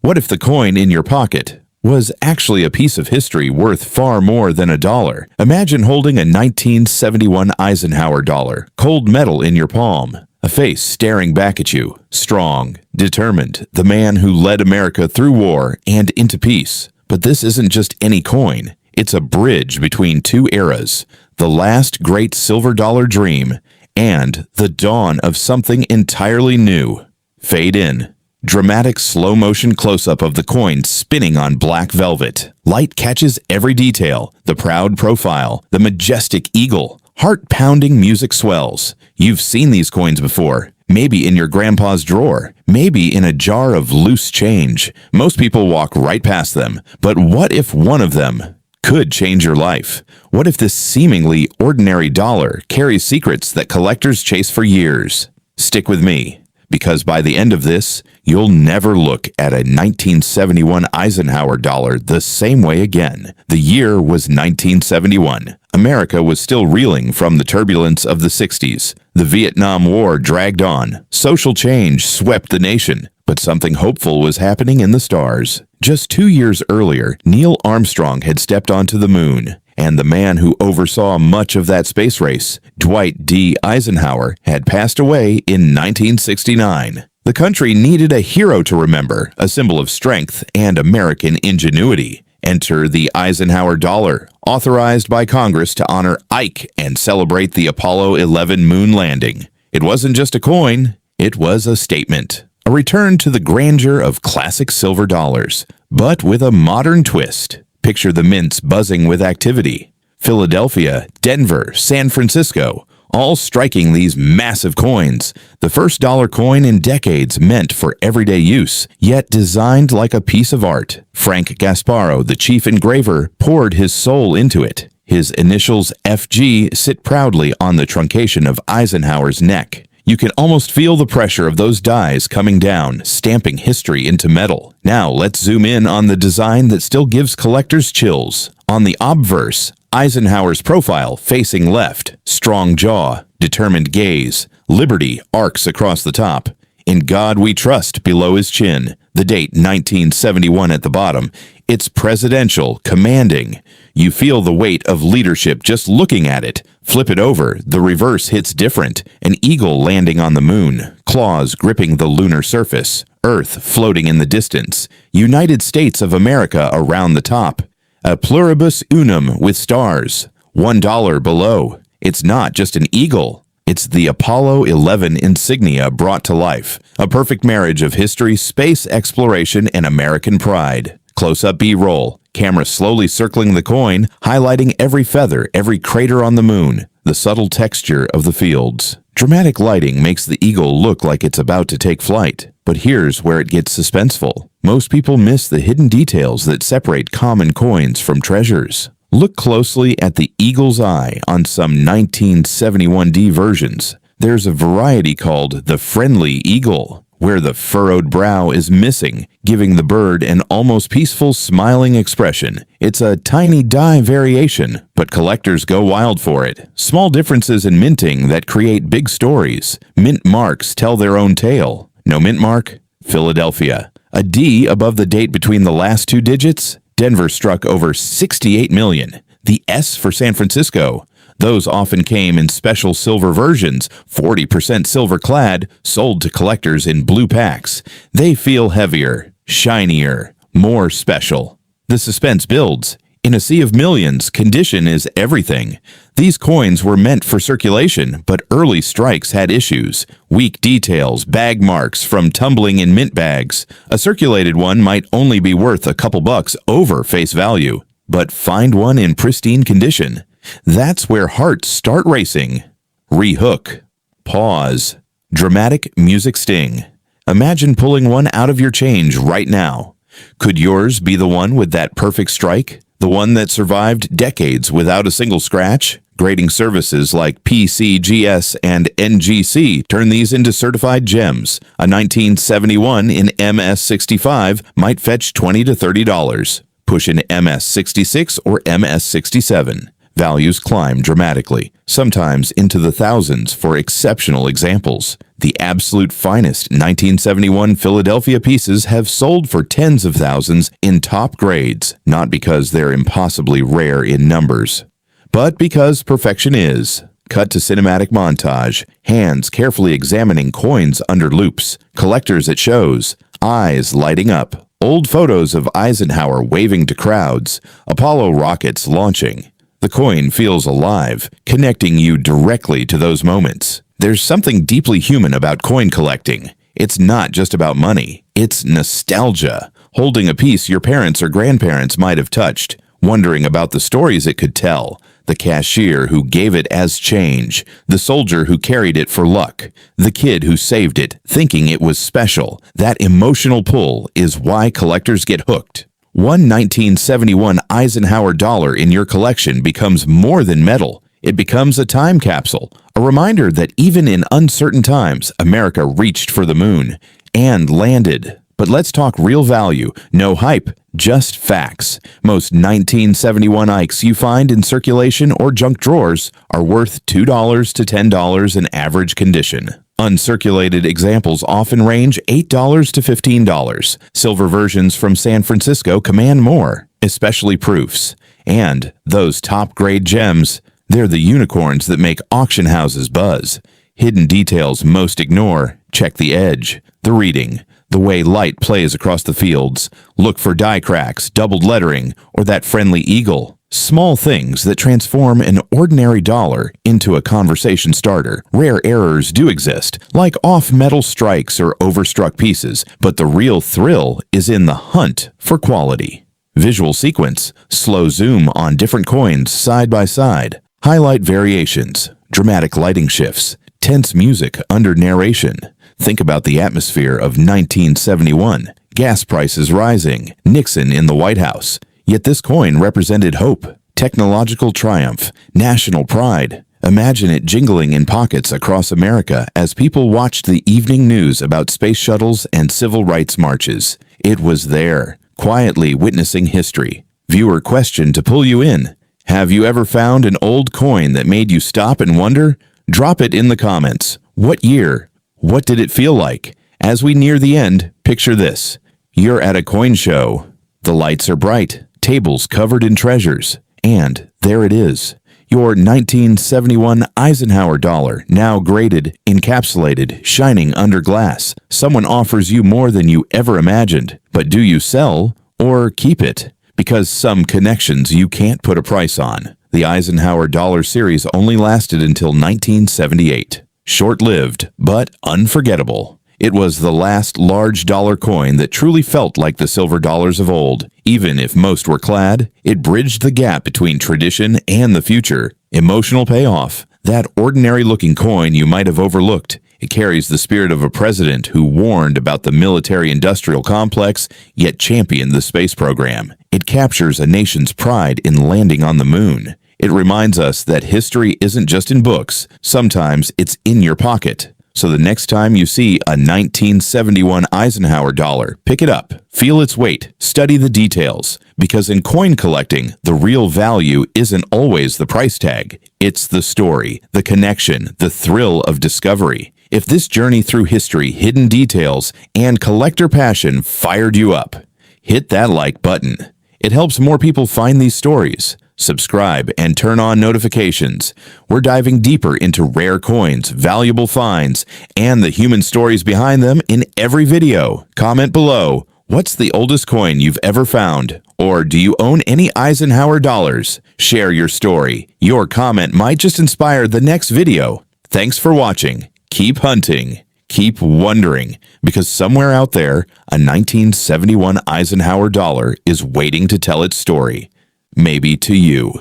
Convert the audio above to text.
What if the coin in your pocket was actually a piece of history worth far more than a dollar? Imagine holding a 1971 Eisenhower dollar, cold metal in your palm, a face staring back at you, strong, determined, the man who led America through war and into peace. But this isn't just any coin. It's a bridge between two eras, the last great silver dollar dream and the dawn of something entirely new. Fade in. Dramatic slow-motion close-up of the coin spinning on black velvet. Light catches every detail, the proud profile, the majestic eagle. Heart-pounding music swells. You've seen these coins before, maybe in your grandpa's drawer, maybe in a jar of loose change. Most people walk right past them, but what if one of them could change your life? What if this seemingly ordinary dollar carries secrets that collectors chase for years? Stick with me, because by the end of this, you'll never look at a 1971 Eisenhower dollar the same way again. The year was 1971. America was still reeling from the turbulence of the 60s. The Vietnam War dragged on. Social change swept the nation. But something hopeful was happening in the stars. Just 2 years earlier, Neil Armstrong had stepped onto the moon. And the man who oversaw much of that space race, Dwight D. Eisenhower, had passed away in 1969. The country needed a hero to remember, a symbol of strength and American ingenuity. Enter the Eisenhower Dollar, authorized by Congress to honor Ike and celebrate the Apollo 11 moon landing. It wasn't just a coin, it was a statement. A return to the grandeur of classic silver dollars, but with a modern twist. Picture the mints buzzing with activity. Philadelphia, Denver, San Francisco, all striking these massive coins. The first dollar coin in decades meant for everyday use, yet designed like a piece of art. Frank Gasparo, the chief engraver, poured his soul into it. His initials FG sit proudly on the truncation of Eisenhower's neck. You can almost feel the pressure of those dies coming down, stamping history into metal. Now let's zoom in on the design that still gives collectors chills. On the obverse, Eisenhower's profile facing left, strong jaw, determined gaze, liberty arcs across the top. In God we trust below his chin, the date 1971 at the bottom. It's presidential, commanding. You feel the weight of leadership just looking at it. Flip it over, the reverse hits different. An eagle landing on the moon, claws gripping the lunar surface, Earth floating in the distance, United States of America around the top. A pluribus unum with stars. $1 below. It's not just an eagle. It's the Apollo 11 insignia brought to life. A perfect marriage of history, space exploration, and American pride. Close-up B-roll. Camera slowly circling the coin, highlighting every feather, every crater on the moon, the subtle texture of the fields. Dramatic lighting makes the eagle look like it's about to take flight. But here's where it gets suspenseful. Most people miss the hidden details that separate common coins from treasures. Look closely at the eagle's eye on some 1971D versions. There's a variety called the friendly eagle, where the furrowed brow is missing, giving the bird an almost peaceful, smiling expression. It's a tiny die variation, but collectors go wild for it. Small differences in minting that create big stories. Mint marks tell their own tale. No mint mark? Philadelphia. A D above the date between the last two digits? Denver struck over 68 million. The S for San Francisco. Those often came in special silver versions, 40% silver-clad, sold to collectors in blue packs. They feel heavier, shinier, more special. The suspense builds. In a sea of millions, condition is everything. These coins were meant for circulation, but early strikes had issues. Weak details, bag marks from tumbling in mint bags. A circulated one might only be worth a couple bucks over face value. But find one in pristine condition. That's where hearts start racing. Rehook. Pause. Dramatic music sting. Imagine pulling one out of your change right now. Could yours be the one with that perfect strike? The one that survived decades without a single scratch? Grading services like PCGS and NGC turn these into certified gems. A 1971 in MS65 might fetch $20 to $30. Push in MS66 or MS67. Values climb dramatically, sometimes into the thousands for exceptional examples. The absolute finest 1971 Philadelphia pieces have sold for tens of thousands in top grades, not because they're impossibly rare in numbers, but because perfection is. Cut to cinematic montage, hands carefully examining coins under loupes, collectors at shows, eyes lighting up, old photos of Eisenhower waving to crowds, Apollo rockets launching. The coin feels alive, connecting you directly to those moments. There's something deeply human about coin collecting. It's not just about money. It's nostalgia. Holding a piece your parents or grandparents might have touched, wondering about the stories it could tell, the cashier who gave it as change, the soldier who carried it for luck, the kid who saved it, thinking it was special. That emotional pull is why collectors get hooked. One 1971 Eisenhower dollar in your collection becomes more than metal. It becomes a time capsule, a reminder that even in uncertain times, America reached for the moon and landed. But let's talk real value, no hype, just facts. Most 1971 Ikes you find in circulation or junk drawers are worth $2 to $10 in average condition. Uncirculated examples often range $8 to $15. Silver versions from San Francisco command more, especially proofs. And those top-grade gems, they're the unicorns that make auction houses buzz. Hidden details most ignore. Check the edge, the reading, the way light plays across the fields. Look for die cracks, doubled lettering, or that friendly eagle. Small things that transform an ordinary dollar into a conversation starter. Rare errors do exist, like off-metal strikes or overstruck pieces, but the real thrill is in the hunt for quality. Visual sequence, slow zoom on different coins side by side. Highlight variations, dramatic lighting shifts, tense music under narration. Think about the atmosphere of 1971. Gas prices rising, Nixon in the White House. Yet this coin represented hope, technological triumph, national pride. Imagine it jingling in pockets across America as people watched the evening news about space shuttles and civil rights marches. It was there, quietly witnessing history. Viewer question to pull you in. Have you ever found an old coin that made you stop and wonder? Drop it in the comments. What year? What did it feel like? As we near the end, picture this. You're at a coin show. The lights are bright, tables covered in treasures, and there it is. Your 1971 Eisenhower dollar, now graded, encapsulated, shining under glass. Someone offers you more than you ever imagined. But do you sell or keep it? Because some connections you can't put a price on. The Eisenhower Dollar series only lasted until 1978. Short-lived, but unforgettable. It was the last large dollar coin that truly felt like the silver dollars of old. Even if most were clad, it bridged the gap between tradition and the future. Emotional payoff. That ordinary-looking coin you might have overlooked. It carries the spirit of a president who warned about the military-industrial complex, yet championed the space program. It captures a nation's pride in landing on the moon. It reminds us that history isn't just in books. Sometimes it's in your pocket. So the next time you see a 1971 Eisenhower dollar, pick it up, feel its weight, study the details. Because in coin collecting, the real value isn't always the price tag. It's the story, the connection, the thrill of discovery. If this journey through history, hidden details, and collector passion fired you up, hit that like button. It helps more people find these stories. Subscribe and turn on notifications. We're diving deeper into rare coins, valuable finds, and the human stories behind them in every video. Comment below, what's the oldest coin you've ever found? Or do you own any Eisenhower dollars? Share your story. Your comment might just inspire the next video. Thanks for watching. Keep hunting. Keep wondering, because somewhere out there, a 1971 Eisenhower dollar is waiting to tell its story. Maybe to you.